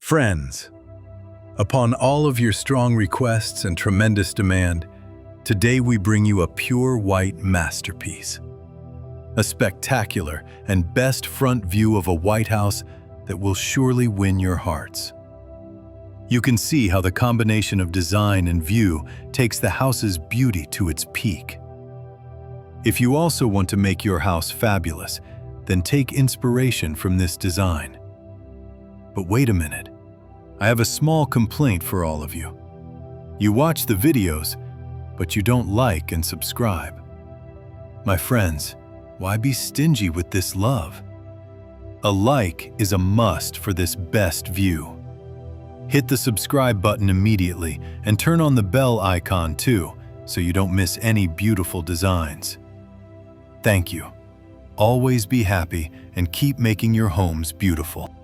Friends, upon all of your strong requests and tremendous demand, today we bring you a pure white masterpiece. A spectacular and best front view of a White House that will surely win your hearts. You can see how the combination of design and view takes the house's beauty to its peak. If you also want to make your house fabulous, then take inspiration from this design. But wait a minute, I have a small complaint for all of you. You watch the videos, but you don't like and subscribe. My friends, why be stingy with this love? A like is a must for this best view. Hit the subscribe button immediately and turn on the bell icon too, so you don't miss any beautiful designs. Thank you. Always be happy and keep making your homes beautiful.